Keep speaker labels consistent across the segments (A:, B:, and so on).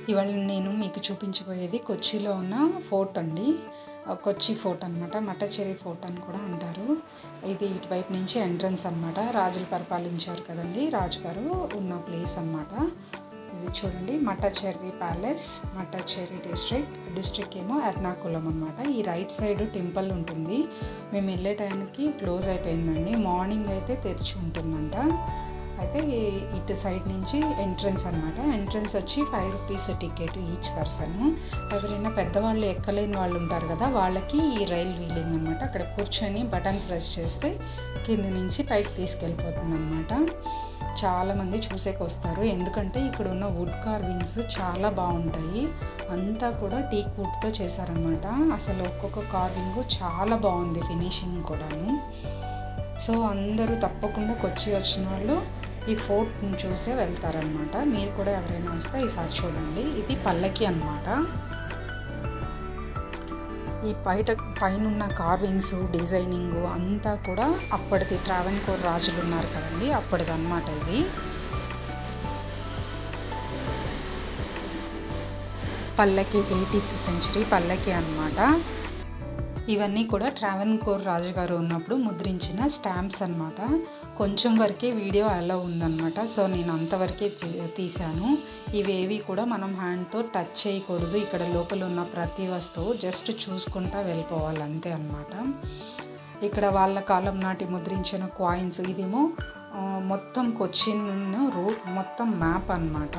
A: ఇవాళ నేను మీకు చూపించబోయేది కొచ్చిలో ఉన్న ఫోర్ట్ అండి. కొచ్చి ఫోర్ట్ అనమాట. మట్టచెర్రి ఫోర్ట్ అని కూడా అంటారు. ఇది ఇటువైపు నుంచి ఎంట్రన్స్ అనమాట. రాజులు పరిపాలించారు కదండి, రాజుగారు ఉన్న ప్లేస్ అనమాట. ఇది చూడండి, మట్టచెర్రి ప్యాలెస్, మట్టచెర్రి డిస్ట్రిక్ట్ ఏమో ఎర్నాకుళం అనమాట. ఈ రైట్ సైడ్ టెంపుల్ ఉంటుంది. మేము వెళ్ళే టైంకి క్లోజ్ అయిపోయిందండి. మార్నింగ్ అయితే తెరిచి ఉంటుందంట. అయితే ఇటు సైడ్ నుంచి ఎంట్రన్స్ అనమాట. ఎంట్రన్స్ వచ్చి 5 రూపీస్ టికెట్ ఈచ్ పర్సన్. ఎవరైనా పెద్దవాళ్ళు ఎక్కలేని వాళ్ళు ఉంటారు కదా, వాళ్ళకి ఈ రైల్ వీలింగ్ అనమాట. అక్కడ కూర్చొని బటన్ ప్రెస్ చేస్తే కింద నుంచి పైకి తీసుకెళ్ళిపోతుంది అనమాట. చాలామంది చూసేకి వస్తారు, ఎందుకంటే ఇక్కడ ఉన్న వుడ్ కార్వింగ్స్ చాలా బాగుంటాయి. అంతా కూడా టీక్ వుడ్తో చేశారనమాట. అసలు ఒక్కొక్క కార్వింగ్ చాలా బాగుంది, ఫినిషింగ్ కూడాను. సో అందరూ తప్పకుండా కొచ్చి వచ్చిన వాళ్ళు ఈ ఫోర్ట్ని చూసే వెళ్తారనమాట. మీరు కూడా ఎవరైనా వస్తే ఈసారి చూడండి. ఇది పల్లకి అనమాట. ఈ పైన కార్వింగ్స్, డిజైనింగ్ అంతా కూడా అప్పటిది ట్రావెన్కోర్ రాజులు ఉన్నారు కదండి, అప్పటిది అనమాట. ఇది పల్లకి 18th సెంచరీ పల్లకి అనమాట. ఇవన్నీ కూడా ట్రావెన్కోర్ రాజుగారు ఉన్నప్పుడు ముద్రించిన స్టాంప్స్ అనమాట. కొంచెం వరకే వీడియో అలా ఉందన్నమాట. సో నేను అంతవరకే తీశాను. ఇవేవి కూడా మనం హ్యాండ్తో టచ్ చేయకూడదు. ఇక్కడ లోపల ఉన్న ప్రతి వస్తువు జస్ట్ చూసుకుంటా వెళ్ళిపోవాలి, అంతే అన్నమాట. ఇక్కడ వాళ్ళ కాలం నాటి ముద్రించిన కాయిన్స్. ఇదేమో మొత్తం కొచ్చిన్ రూట్ మొత్తం మ్యాప్ అనమాట.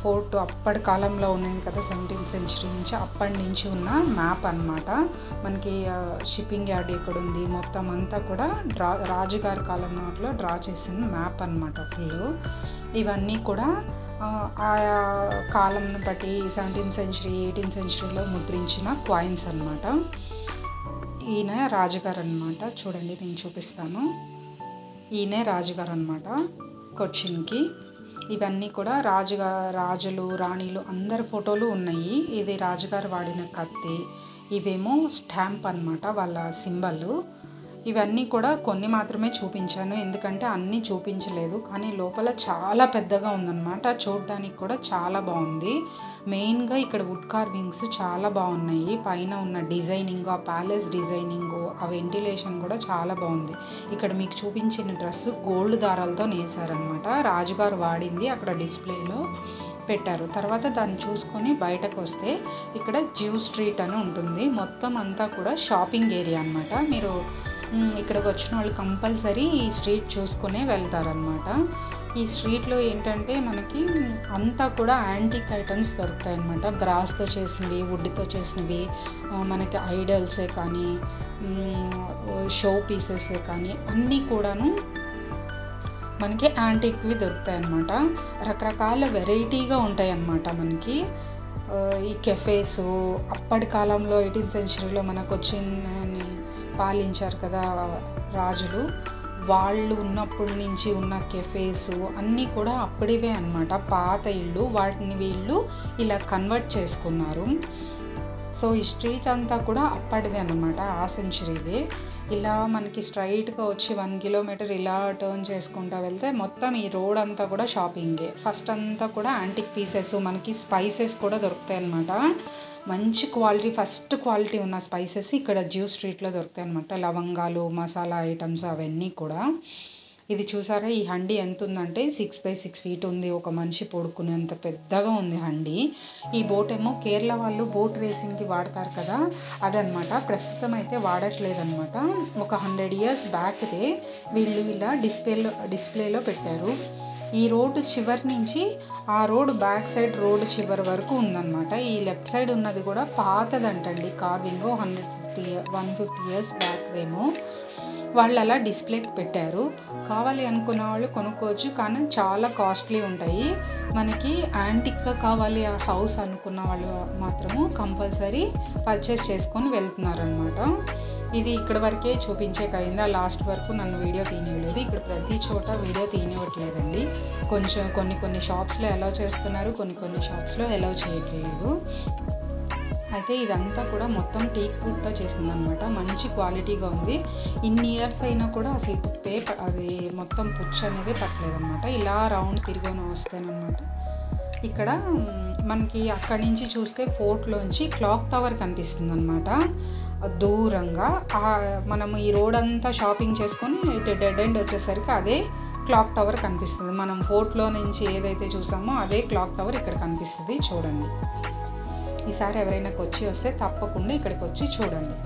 A: ఫోర్ట్ అప్పటి కాలంలో ఉన్నది కదా, 17th సెంచరీ నుంచి, అప్పటి నుంచి ఉన్న మ్యాప్ అనమాట. మనకి షిప్పింగ్ యార్డ్ ఎక్కడ ఉంది మొత్తం అంతా కూడా రాజుగారి కాలం నాటిలో డ్రా చేసిన మ్యాప్ అనమాట ఫుల్. ఇవన్నీ కూడా ఆయా కాలంను బట్టి 17th సెంచరీ 18th సెంచరీలో ముద్రించిన కాయిన్స్ అనమాట. ఈయన రాజుగారు అనమాట. చూడండి, నేను చూపిస్తాను. ఈయనే రాజుగారు అనమాట కొచ్చిన్కి. ఇవన్నీ కూడా రాజులు, రాణిలు అందరి ఫోటోలు ఉన్నాయి. ఇది రాజుగారు వాడిన కత్తి. ఇవేమో స్టాంప్ అనమాట, వాళ్ళ సింబల్. ఇవన్నీ కూడా కొన్ని మాత్రమే చూపించాను, ఎందుకంటే అన్నీ చూపించలేదు. కానీ లోపల చాలా పెద్దగా ఉందన్నమాట. చూడడానికి కూడా చాలా బాగుంది. మెయిన్గా ఇక్కడ వుడ్ కార్వింగ్స్ చాలా బాగున్నాయి. పైన ఉన్న డిజైనింగ్, ఆ ప్యాలెస్ డిజైనింగ్, ఆ వెంటిలేషన్ కూడా చాలా బాగుంది. ఇక్కడ మీకు చూపించిన డ్రెస్ గోల్డ్ దారాలతో నేసారనమాట. రాజుగారు వాడింది అక్కడ డిస్ప్లేలో పెట్టారు. తర్వాత దాన్ని చూసుకొని బయటకు వస్తే ఇక్కడ జ్యూ స్ట్రీట్ అని ఉంటుంది. మొత్తం అంతా కూడా షాపింగ్ ఏరియా అనమాట. మీరు ఇక్కడికి వచ్చిన వాళ్ళు కంపల్సరీ ఈ స్ట్రీట్ చూసుకునే వెళ్తారనమాట. ఈ స్ట్రీట్లో ఏంటంటే మనకి అంతా కూడా యాంటిక్ ఐటమ్స్ దొరుకుతాయి అన్నమాట. బ్రాస్తో చేసినవి, వుడ్తో చేసినవి, మనకి ఐడల్సే కానీ షో పీసెసే కానీ అన్నీ కూడాను మనకి యాంటిక్వి దొరుకుతాయి అన్నమాట. రకరకాల వెరైటీగా ఉంటాయి అన్నమాట మనకి. ఈ కెఫేసు అప్పటి కాలంలో 18th సెంచరీలో మనకు వచ్చిందని పాలించారు కదా రాజులు, వాళ్ళు ఉన్నప్పటి నుంచి ఉన్న కెఫేసు అన్నీ కూడా అప్పటివే అన్నమాట. పాత ఇళ్ళు, వాటిని వీళ్ళు ఇలా కన్వర్ట్ చేసుకున్నారు. సో ఈ స్ట్రీట్ అంతా కూడా అప్పటిదే అన్నమాట, ఆ సెంచరీదే. ఇలా మనకి స్ట్రైట్గా వచ్చి 1 కిలోమీటర్ ఇలా టర్న్ చేసుకుంటూ వెళ్తే మొత్తం ఈ రోడ్ అంతా కూడా షాపింగే. ఫస్ట్ అంతా కూడా యాంటిక్ పీసెస్, మనకి స్పైసెస్ కూడా దొరుకుతాయి అన్నమాట. మంచి క్వాలిటీ, ఫస్ట్ క్వాలిటీ ఉన్న స్పైసెస్ ఇక్కడ జ్యూ స్ట్రీట్లో దొరుకుతాయి అన్నమాట. లవంగాలు, మసాలా ఐటమ్స్ అవన్నీ కూడా. ఇది చూసారా, ఈ హండీ ఎంత ఉందంటే 6 by 6 feet ఉంది. ఒక మనిషి పడుకునేంత పెద్దగా ఉంది హండీ. ఈ బోట్ ఏమో కేరళ వాళ్ళు బోట్ రేసింగ్కి వాడతారు కదా, అదనమాట. ప్రస్తుతం అయితే వాడట్లేదన్నమాట. ఒక 100 years బ్యాక్దే వీళ్ళు ఇలా డిస్ప్లేలో పెట్టారు. ఈ రోడ్డు చివరి నుంచి ఆ రోడ్ బ్యాక్ సైడ్ రోడ్డు చివరి వరకు ఉందన్నమాట. ఈ లెఫ్ట్ సైడ్ ఉన్నది కూడా పాతదంటండి కార్వింగ్, 150 years బ్యాక్దేమో. వాళ్ళు అలా డిస్ప్లేకి పెట్టారు. కావాలి అనుకున్న వాళ్ళు కొనుక్కోవచ్చు, కానీ చాలా కాస్ట్లీ ఉంటాయి. మనకి యాంటిక్గా కావాలి ఆ హౌస్ అనుకున్న వాళ్ళు మాత్రము కంపల్సరీ పర్చేస్ చేసుకొని వెళ్తున్నారనమాట. ఇది ఇక్కడ వరకే చూపించేకైందా, లాస్ట్ వరకు నన్ను వీడియో తీయలేదు. ఇక్కడ ప్రతి చోట వీడియో తీయనివ్వట్లేదండి. కొన్ని షాప్స్లో అలౌ చేస్తున్నారు, కొన్ని షాప్స్లో అలౌ చేయట్లేదు. అయితే ఇదంతా కూడా మొత్తం టీక్ వుడ్తో చేసిందనమాట. మంచి క్వాలిటీగా ఉంది. ఇన్ని ఇయర్స్ అయినా కూడా అసలు తుప్పే అది మొత్తం పుచ్చు అనేది పట్టలేదన్నమాట. ఇలా రౌండ్ తిరిగి వస్తేనమాట ఇక్కడ మనకి అక్కడి నుంచి చూస్తే ఫోర్ట్లోంచి క్లాక్ టవర్ కనిపిస్తుంది అనమాట దూరంగా. మనం ఈ రోడ్ అంతా షాపింగ్ చేసుకొని డెడ్ ఎండ్ వచ్చేసరికి అదే క్లాక్ టవర్ కనిపిస్తుంది. మనం ఫోర్ట్లో నుంచి ఏదైతే చూసామో అదే క్లాక్ టవర్ ఇక్కడ కనిపిస్తుంది. చూడండి, ఈసారి ఎవరైనా వచ్చి వస్తే తప్పకుండా ఇక్కడికి వచ్చి చూడండి.